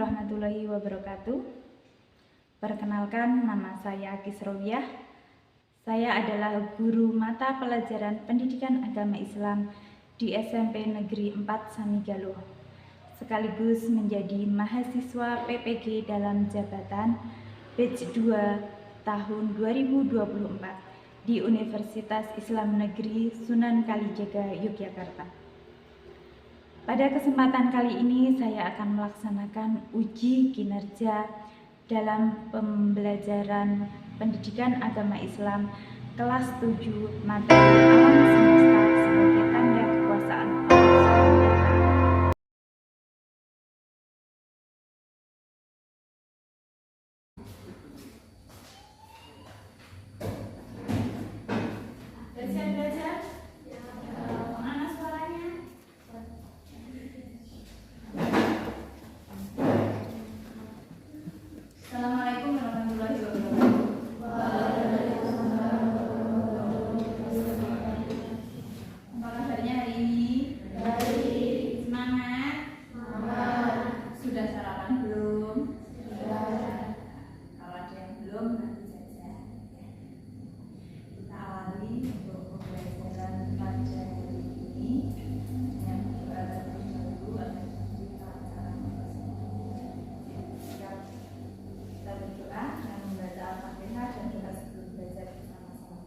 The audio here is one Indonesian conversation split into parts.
warahmatullahi wabarakatuh. Perkenalkan, nama saya Kisrowiah. Saya adalah guru mata pelajaran pendidikan agama Islam di SMP Negeri 4 Samigaluh, sekaligus menjadi mahasiswa PPG dalam jabatan batch 2 tahun 2024 di Universitas Islam Negeri Sunan Kalijaga, Yogyakarta. Pada kesempatan kali ini saya akan melaksanakan uji kinerja dalam pembelajaran pendidikan agama Islam kelas 7 materi alam semesta sebagai tanda kekuasaan Allah SWT. Assalamualaikum warahmatullahi wabarakatuh. Apa kabarnya hari ini? Baik. Semangat? Semangat. Sudah sarapan belum? Sudah. Kalau ada yang belum, nanti saja. Kita awali untuk pembelajaran pada hari ini yang berdoa terlebih dahulu agar kita acara kita berdoa dan membaca Al-Fatihah dan doa sebelum belajar bersama-sama.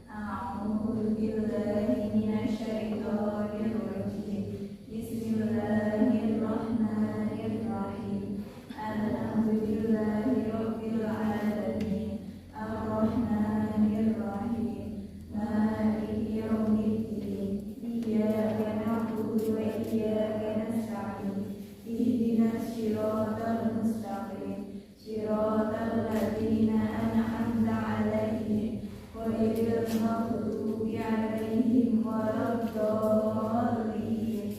A'udzu billahi minasyaitonir rajim. Bismillahirrahmanirrahim. Alhamdulillahirabbil alamin. Arrahmanirrahim. Maliki yaumiddin. Iyyaka na'budu wa iyyaka nasta'in. Ihdinas shiratal mustaqim. Shiratal ladzina an'amta 'alaihim ghairil maghdubi 'alaihim waladdallin.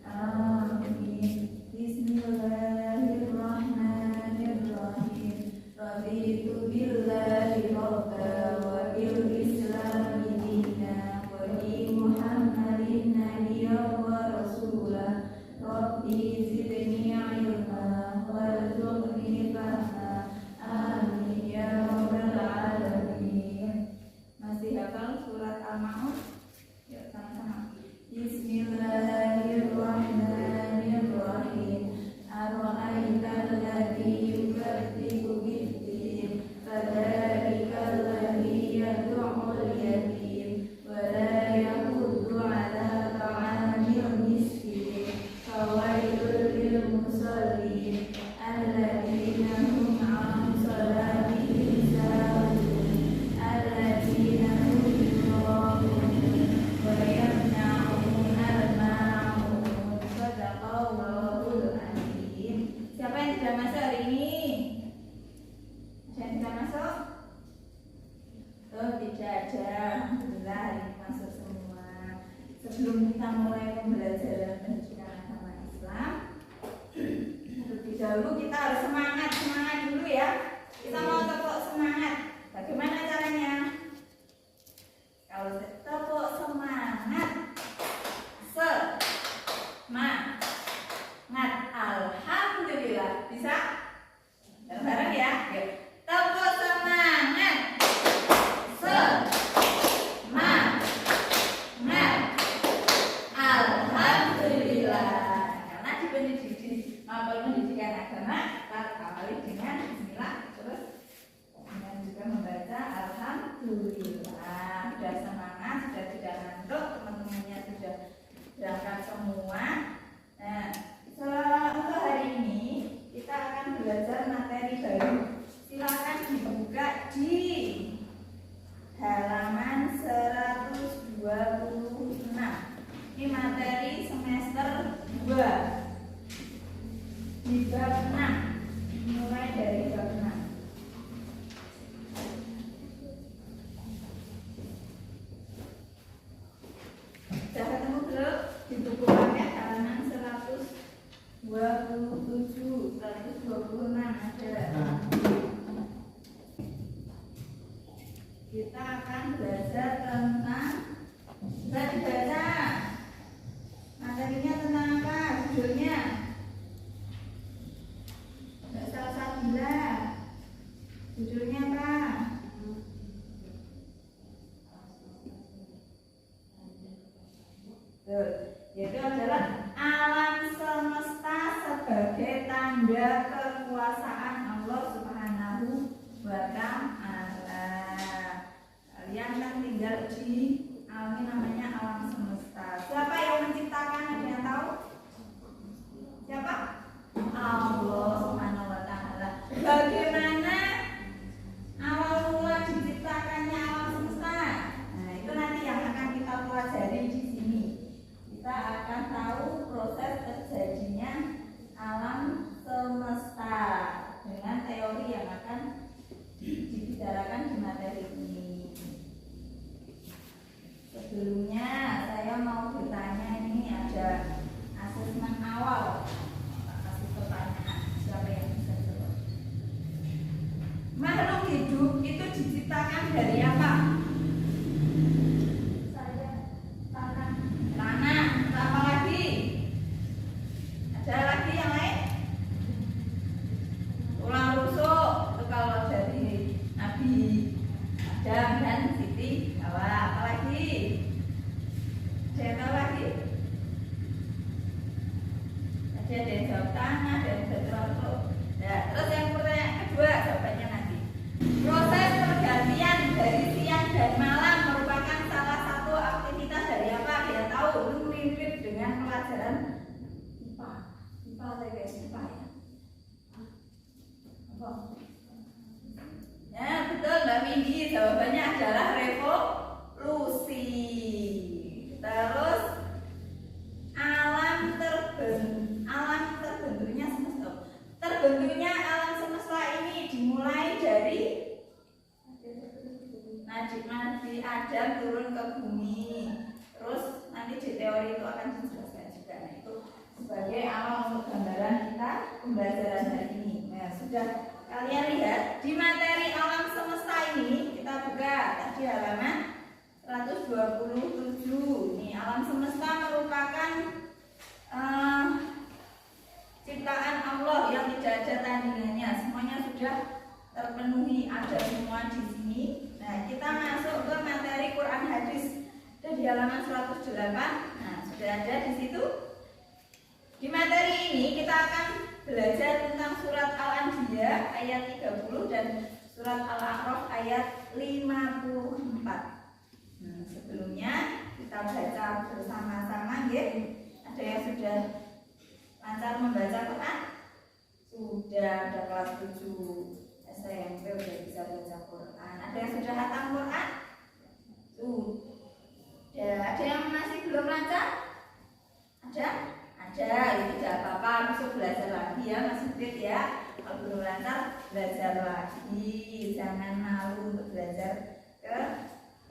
Amin. Bismillahirrahmanirrahim. Raditu billahi rabban wa bil islami dinan wa bi Muhammadin nabiyyan wa rasulan. Rabbi zidni 'ilman warzuqni fahma. Amin ya rabbal alamin. Masih hafal surat Al-Ma'un? Ya, sama-sama. Bismillahirrahmanirrahim. Ara'aital ladzi yukadzibu bid-din, fadzakal ladzi yad'ul yatim wa la yahuddu 'ala ta'amil miskin. Fawailul lil musallin alladzina hum 'an salatihim sahun alladzina hum yura'un wa yamna'una al-ma'un. Shadaqallahul adzim. Siapa yang sudah masuk hari ini? Ada yang sudah masuk? Oh, tidak ada. Alhamdulillah hari ini masuk semua. Sebelum kita mulai pembelajaran pendidikan agama Islam, terlebih dahulu kita harus semangat dulu ya. Kita mau tepuk semangat. Bagaimana caranya? Kalau tepuk semangat, semangat, alhamdulillah. Bisa? Bareng-bareng ya. Yuk. Tepuk semangat, semangat, alhamdulillah. Karena di pendidikan agama kita awali dengan bismillah, terus dengan juga membaca alhamdulillah. Sudah semangat, sudah tidak ngantuk, teman-temannya sudah berangkat semua. Nah, untuk hari ini kita akan belajar materi baru. Silakan dibuka di halaman 126. Ini materi semester 2 di bab 6. Mulai dari bab 6. Sudah ketemu belum? Di buku paket halaman 127, 126 ada. Kita akan belajar tentang, sudah dibaca materinya tentang apa? Judulnya sebagai tanda kekuasaan Allah Subhanahu wa Ta'ala. Kalian kan tinggal di ini namanya alam semesta. Siapa yang menciptakan? Ada yang tahu? Siapa? Allah Subhanahu wa Ta'ala. Bagaimana awal mula diciptakannya alam semesta? Nah, itu nanti yang akan kita pelajari di sini. Kita akan tahu proses terjadinya alam semesta dengan teori yang akan dibicarakan di materi ini. Sebelumnya saya mau bertanya, ini ada asesmen awal. Kasih pertanyaan, siapa yang bisa jawab? Makhluk hidup itu diciptakan dari apa? Saya, tanah. Tanah, apa lagi? Ada lagi yang lain? Tulang rusuk, itu kalau dari Nabi Adam dan Siti Hawa. Apa lagi? Ada yang tahu lagi? Ada yang jawab tanah, ada yang jawab rusuk. Nah, terus yang pertanyaan kedua, jawabannya nanti. Proses pergantian dari siang dan malam merupakan salah satu aktivitas dari apa? Dia tahu, itu mirip dengan pelajaran IPA. IPA atau guys, IPA ya? Apa? Ya betul Mbak Windy, jawabannya adalah revolusi. Terus alam terbentuknya semesta. Terbentuknya alam semesta ini dimulai dari Nabi Adam turun ke bumi. Terus nanti di teori itu akan dijelaskan juga. Nah, itu sebagai awal untuk gambaran kita pembelajaran hari ini. Nah, sudah kalian lihat di materi alam semesta ini, kita buka tadi halaman 127. Nih, alam semesta merupakan ciptaan Allah yang tidak ada tandingannya. Semuanya sudah terpenuhi, ada semua di sini. Nah, kita masuk ke materi Quran hadis. Ada di halaman 108. Nah, sudah ada di situ. Di materi ini kita akan belajar tentang surat Al-Anbiya ayat 30 dan surat Al-A'raf ayat 54. Sebelumnya kita baca bersama-sama, ya. Ada yang sudah lancar membaca Quran? Sudah, ada kelas 7 SMP udah bisa baca Quran. Ada yang sudah hatam Quran? Sudah. Ada yang masih belum lancar? Ada? Ada, itu tidak apa-apa, besok belajar lagi ya, masih fit ya. Kalau belum lancar, belajar lagi. Jangan malu untuk belajar ke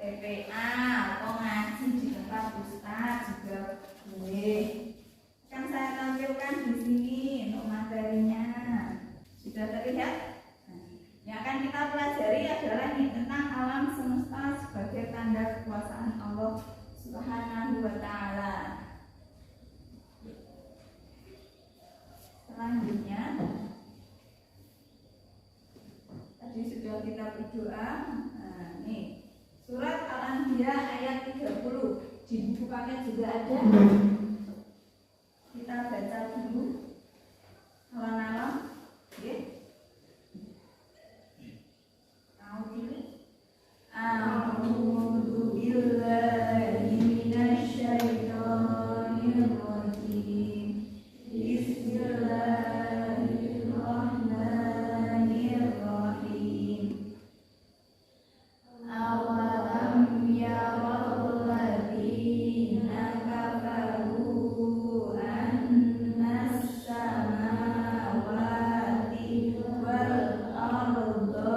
TPA atau ngaji di tempat ustaz juga boleh. Kan saya tampilkan di sini untuk materinya. Sudah terlihat? Yang akan kita pelajari adalah ini tentang alam semesta sebagai tanda kekuasaan Allah Subhanahu wa Ta'ala. Selanjutnya, tadi sudah kita berdoa. Nah, nih surat Al-Anbiya ayat 30 di buku paket juga ada. Kita baca dulu alam-alam, ya. A'udzu billahi minasyaitonir rajim. Bismillahirrahmanirrahim. Awalam yarul ladzina kafaru annas samawati wal arda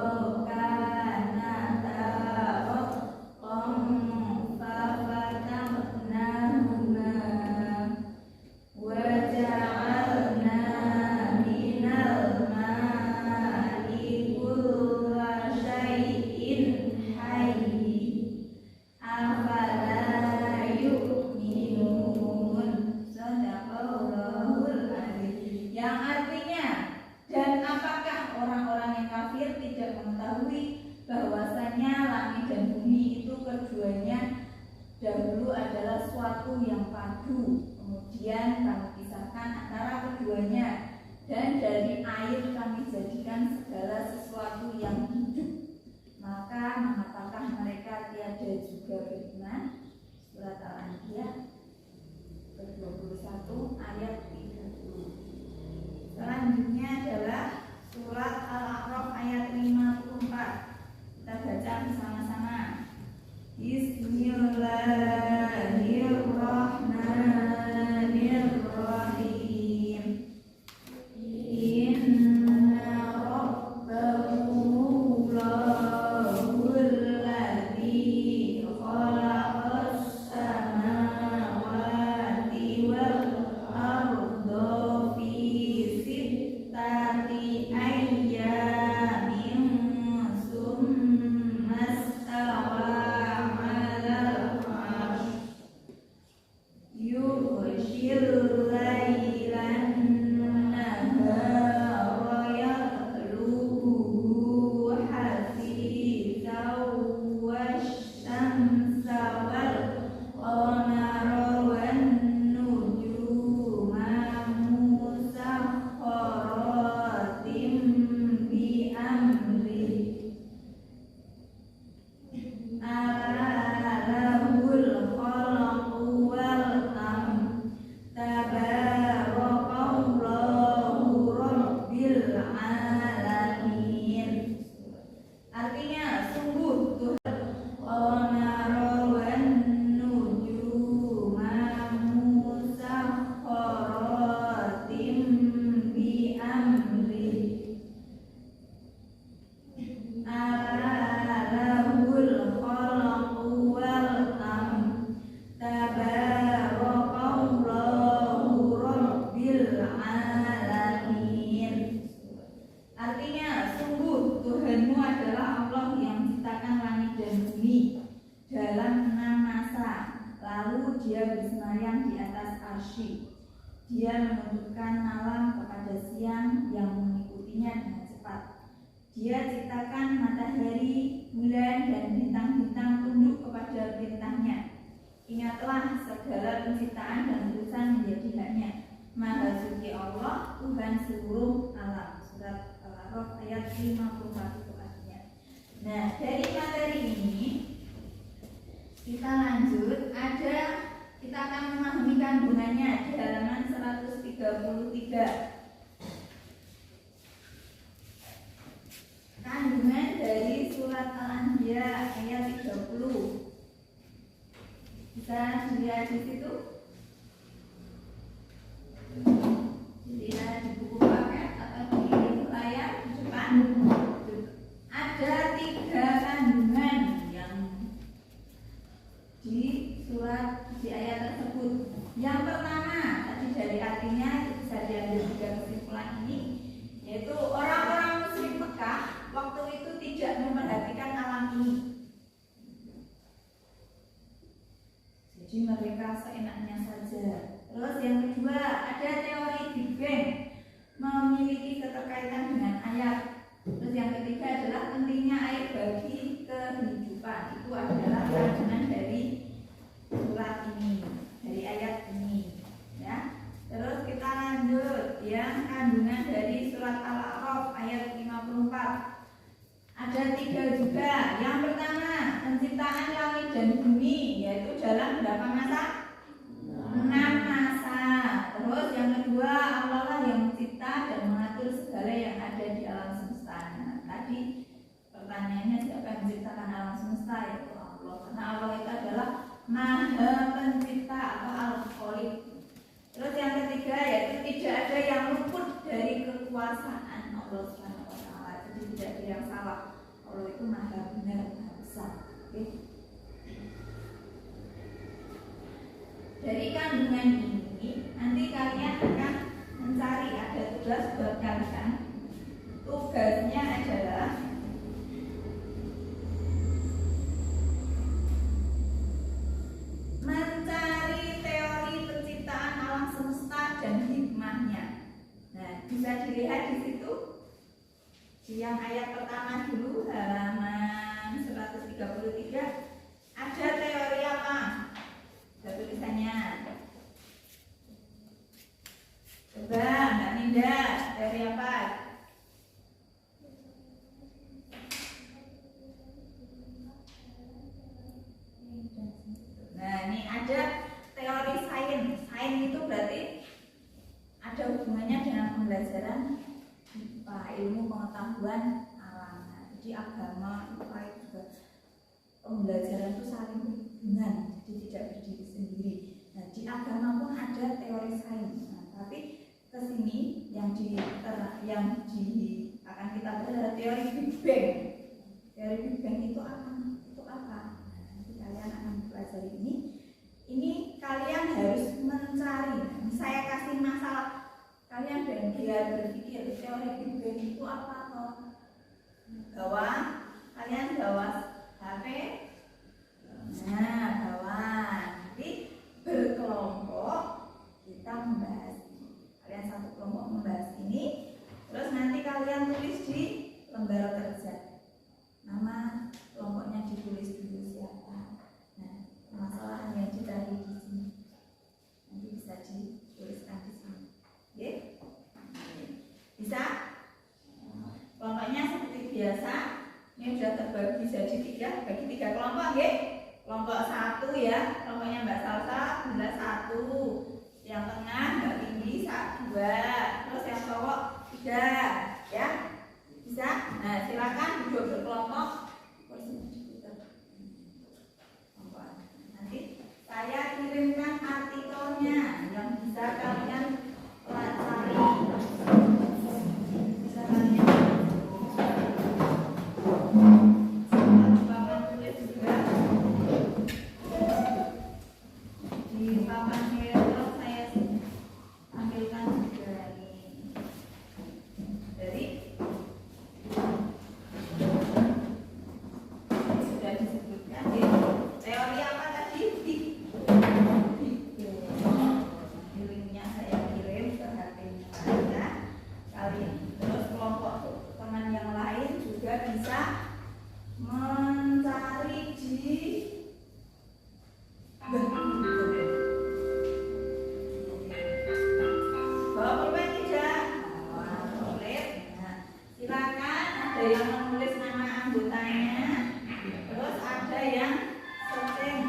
kanata ratqan fafataqnahuma wa ja'alna minal ma'i kulla syai'in hayy afala yu'minun. Shadaqallahul adzim. Yang artinya, dan apakah orang-orang yang kafir tidak mengetahui bahwasanya langit dan bumi itu keduanya dahulu adalah suatu yang padu, kemudian kami pisahkan antara keduanya, dan dari air kami jadikan segala sesuatu yang hidup. Maka mengapakah mereka tiada juga beriman? Surat Al-Anbiya ke-21 ayat 30. Selanjutnya adalah surat Al-A'raf ayat 54. Kita baca bersama-sama. Bismillahirrahmanirrahim. Inna rabbahumullahul ladzi khalaqas samawati wal arda fi sittati ayyamin summa istawa 'alal 'arsy yughshil lailan nahara yatlubuhu hasisan wasyamsa wal qamara wan nujuma musakhkharatin bi amrihi alahul khalaqu wal amr tabarakallahu rabbil alamin. Artinya sungguh Tuhan qamara wan nujuma musakhkharatin bi amrihi alahul khalaqu wal amr tabarakallahu rabbil alamin. Artinya sungguh Tuhanmu adalah Allah yang menciptakan langit dan bumi dalam 6 masa, lalu Dia bersemayam di atas arsy. Dia menundukkan malam kepada siang yang mengikutinya dengan cepat. Dia ciptakan matahari, bulan, dan bintang-bintang tunduk kepada perintahnya. Ingatlah segala penciptaan dan urusan menjadi haknya. Maha suci Allah, Tuhan seluruh alam. Surat Al-A'raf ayat 54 itu artinya. Nah, dari materi ini kita lanjut. Kita akan memahami kandungannya di halaman 133. Kandungan dari surat Al-Anbiya ayat 30. Bisa dilihat di situ. Dilihat di buku paket atau di layar di depan. Ada 3 kandungan yang di surat di ayat tersebut. Yang pertama, tadi dari artinya bisa diambil 3 kesimpulan ini, yaitu orang-orang musyrik Mekah waktu itu tidak memperhatikan alam ini. Jadi mereka seenaknya saja. Terus yang kedua, ada teori Big Bang memiliki keterkaitan dengan ayat. Terus yang ketiga adalah pentingnya air bagi kehidupan. Itu adalah kandungan dari surat ini, dari ayat ini, ya. Terus kita lanjut yang kandungan dari surat Al-A'raf ayat 54. Ada 3 juga. Yang pertama, penciptaan langit dan bumi, yaitu dalam berapa masa? 6 masa. Terus yang kedua, Allah lah yang mencipta dan mengatur segala yang ada di alam semesta. Nah, tadi pertanyaannya siapa yang menciptakan alam semesta? Yaitu Allah. Karena Allah itu adalah Maha Pencipta atau Al-Khaliq. Terus yang ketiga, yaitu tidak ada yang luput dari kekuasaan Allah Subhanahu wa taala. Jadi tidak ada yang salah. Allah itu Maha benar, Maha besar. Oke. Dari kandungan ini nanti kalian akan mencari, ada tugas buat kalian. Tugasnya adalah mencari teori penciptaan alam semesta dan hikmahnya. Nah, bisa dilihat di situ. Di yang ayat pertama dulu, halaman 133, ada teori apa? Ada tulisannya. Coba Mbak Ninda. Teori apa? Nah, ini ada teori sains. Sains itu berarti ada hubungannya dengan pembelajaran IPA, ilmu pengetahuan alam. Nah, jadi agama IPA itu juga pembelajaran itu saling berhubungan, jadi tidak berdiri sendiri. Nah, di agama pun ada teori sains. Nah, tapi kesini yang akan kita bahas adalah teori Big Bang. Teori Big Bang itu apa? Nah, nanti kalian akan pelajari ini. Ini kalian harus mencari. Saya kasih masalah kalian dan biar berpikir teori Big Bang itu apa toh? Kalian bawa HP. Nah, bawa. Nanti berkelompok kita membahas. Kalian satu kelompok membahas ini. Terus nanti kalian tulis di lembar kerja. Nama kelompoknya ditulis dulu siapa. Nah, masalah yang dicari di sini. Nanti bisa dituliskan di sini. Oke? Bisa? Kelompoknya seperti biasa. Ini sudah terbagi jadi 3, bagi 3 kelompok, oke? Kelompok 1 ya, kelompoknya Mbak Salsa, bila 1. Yang tengah Mbak Windy 2. Terus yang cowok 3, ya? Bisa? Nah, silakan duduk berkelompok. Nanti saya kirimkan artikelnya yang bisa kalian pelajari. Bisa kalian papan tulis juga di papan laptop saya ambilkan juga ini. Jadi sudah disebutkan ya. Teori apa tadi? Linknya saya kirim ke HP-nya kalian. Terus kelompok teman yang lain juga bisa mencari di bawa pulpen tidak? Boleh. Nah, silakan ada yang menulis nama anggotanya, terus ada yang searching,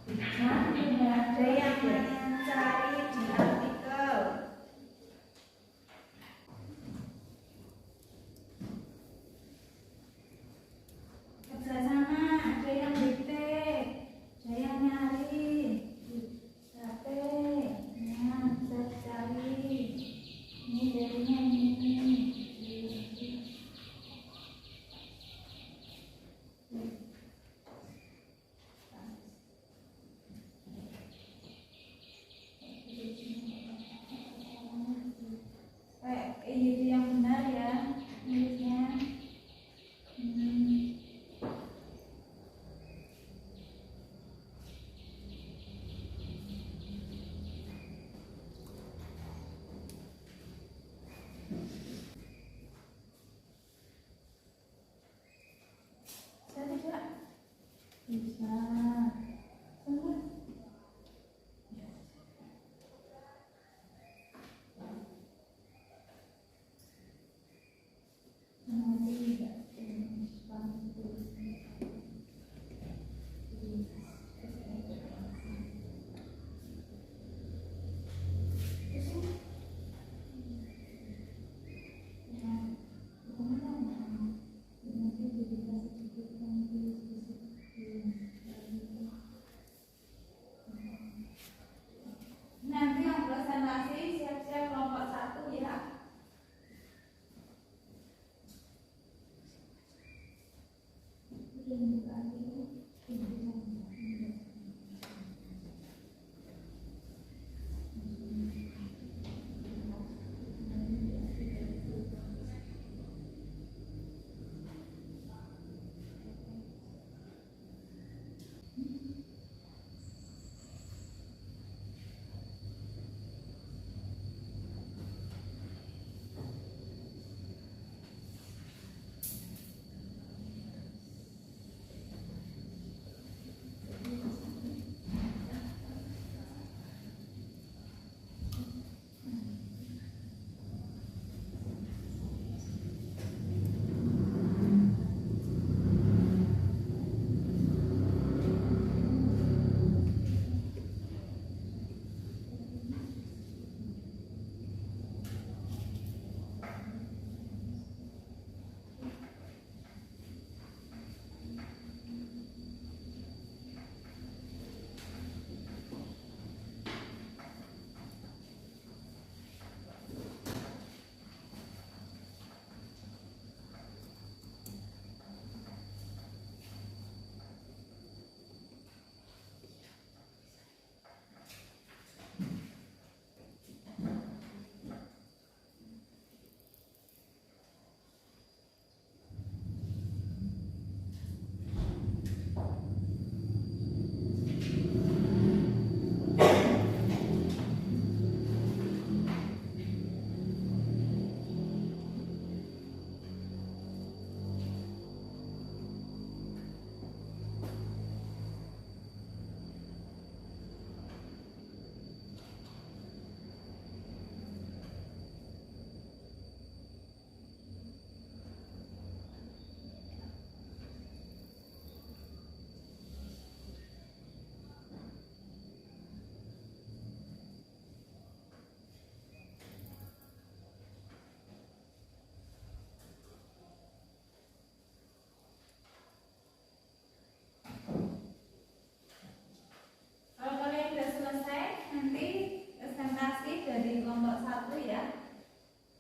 ada yang mencari di artikel. Kerjasama, ada yang dikte, ada yang nyari HP, nah bisa dicari. Ini jadinya ini.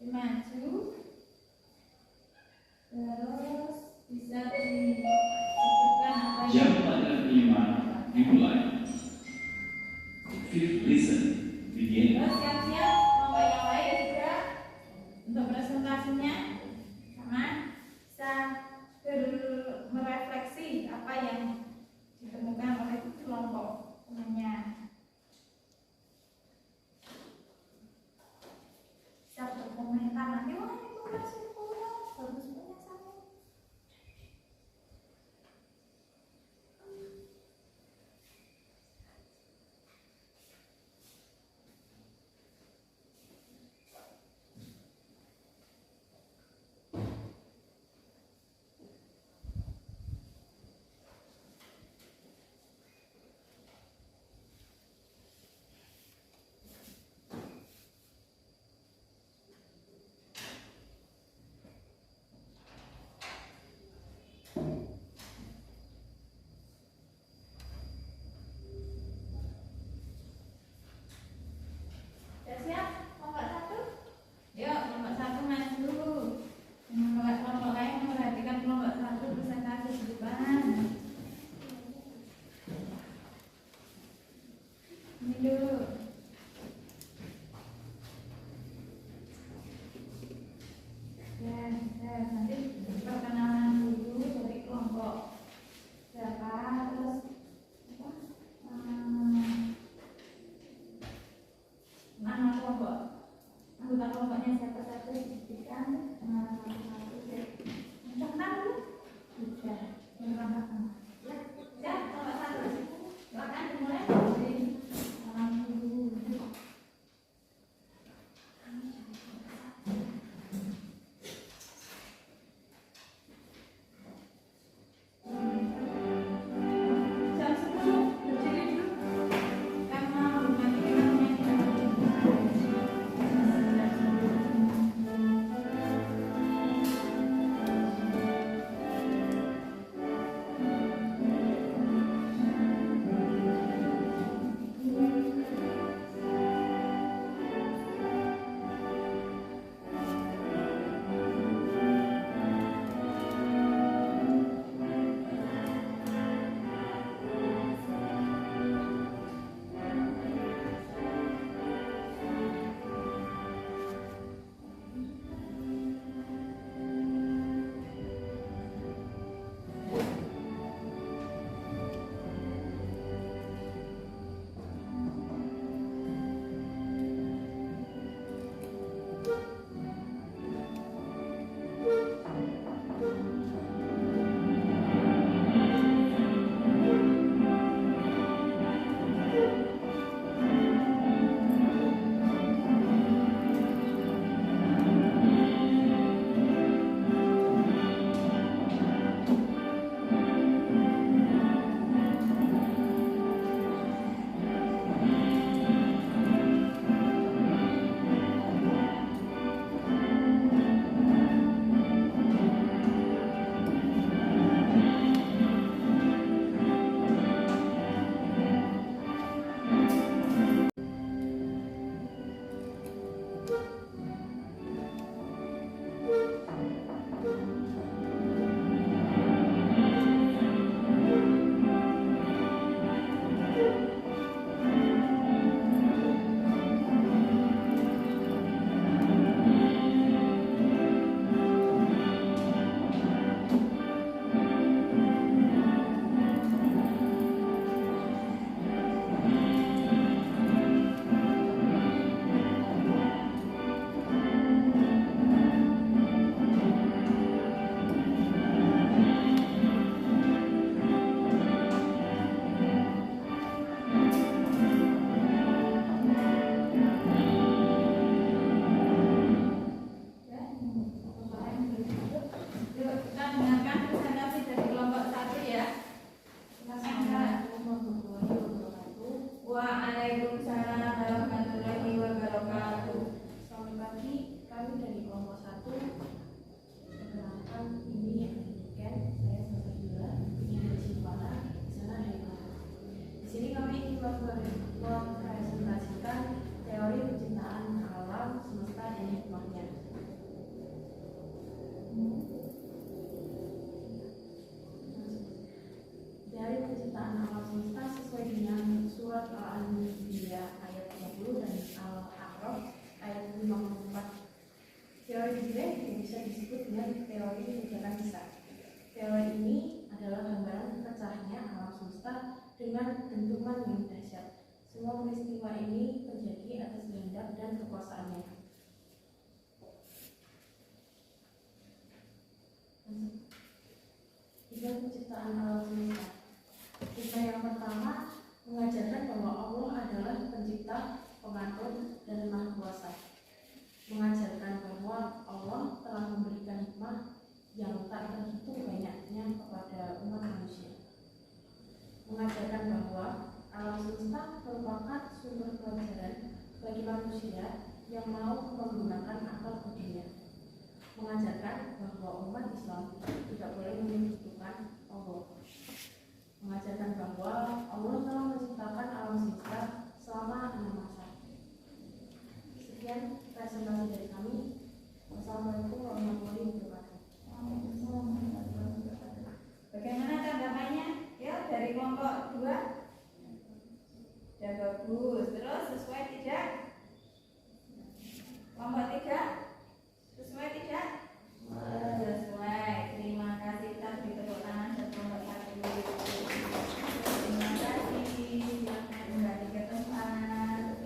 maju, terus bisa disebutkan apa Jam yang pelajaran 5 dimulai. Fifth lesson begin. terus siap-siap kelompok yang lain juga untuk presentasinya sama bisa merefleksi apa yang ditemukan oleh kelompok temannya. Bisa berkomentar nanti, wah itu masih kurang bagus punya saya. Sudah siap? Kelompok satu? Yuk, kelompok satu maju. Kelompok lain memperhatikan kelompok satu presentasi di depan. Ini dulu. Ya, nanti perkenalan dulu dari kelompok berapa, terus apa? Nama kelompok, anggota kelompoknya siapa saja disebutkan. Udah kenal belum? Sudah. Ya, kelompok satu. Silakan dimulai dari salam dulu. Jam 10 berdiri dulu. Karena nanti kita punya biasa disebut dengan teori kebijakan besar. Teori ini adalah gambaran pecahnya alam semesta dengan dentuman yang dahsyat. Semua peristiwa ini terjadi atas kehendak dan kekuasaannya. Tiga penciptaan alam semesta. Kita yang pertama mengajarkan bahwa Allah adalah pencipta, pengatur, dan maha kuasa. Mengajarkan bahwa Allah telah memberikan hikmah yang tak terhitung banyaknya kepada umat manusia. Mengajarkan bahwa alam semesta merupakan sumber pelajaran bagi manusia yang mau menggunakan akal budinya. Mengajarkan bahwa umat Islam tidak boleh menyekutukan Allah. Mengajarkan bahwa Allah telah menciptakan alam semesta selama 6 masa. Sekian presentasi dari kami. Wassalamualaikum warahmatullahi wabarakatuh. Bagaimana tanggapannya? Ya, dari kelompok 2 sudah bagus. Terus sesuai tidak? Kelompok 3 sesuai tidak? Sesuai. Terima kasih. Kita beri tepuk tangan untuk kelompok 1. Terima kasih. Silakan kembali ke tempat.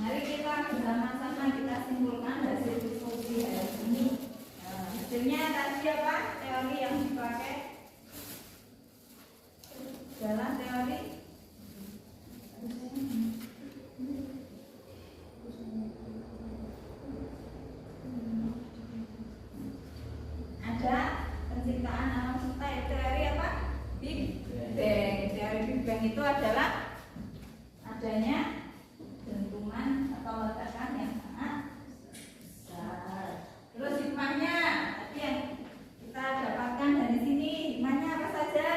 Mari kita bersama-sama kita simpulkan hasil diskusi hari ini. Hasilnya tadi apa? Teori yang dipakai dalam teori ada penciptaan alam semesta. Teori apa? Big Bang. Teori Big Bang itu adalah adanya dentuman atau ledakan yang sangat besar. Terus hikmahnya tadi yang kita dapatkan dari sini, hikmahnya apa saja?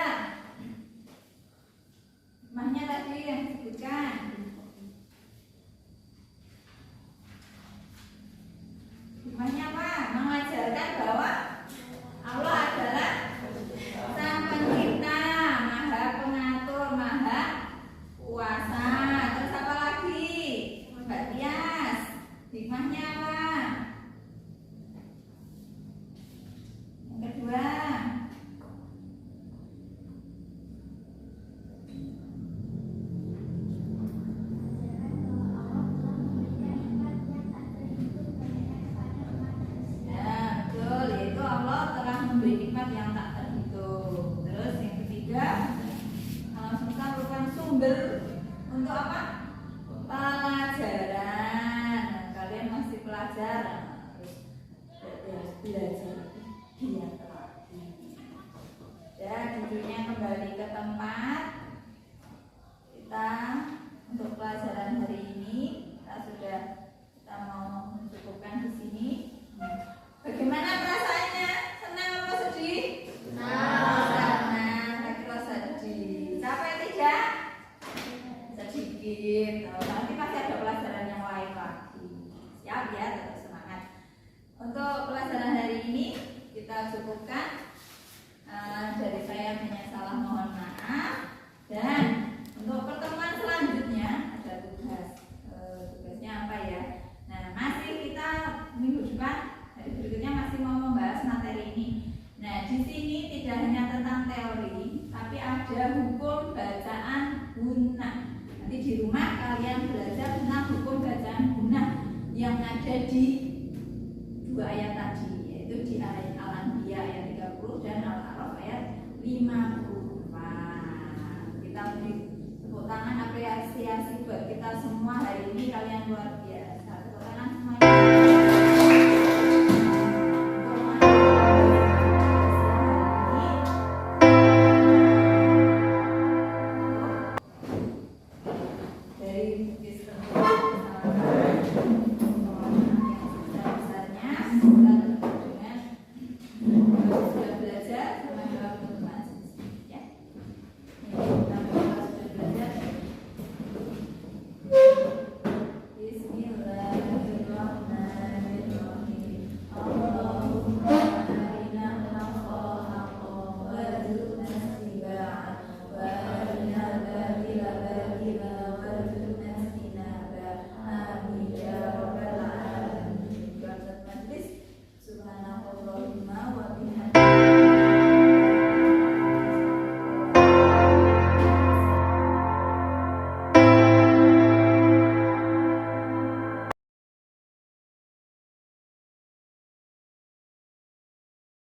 Hikmahnya tadi yang disebutkan. Hikmahnya apa? Mengajarkan bahwa Allah adalah Sang Pencipta, Maha Pengatur, Maha Kuasa. Terus apa lagi? Mbak Tias, hikmahnya apa? Yang kedua, ya betul, yaitu Allah telah memberi nikmat yang tak terhitung. Terus yang ketiga, alam semesta merupakan sumber untuk apa? Pelajaran. Kalian masih pelajar, harus belajar giat lagi. Ya, duduknya kembali ke tempat. Kita untuk pelajaran hari ini kita mau mencukupkan di sini.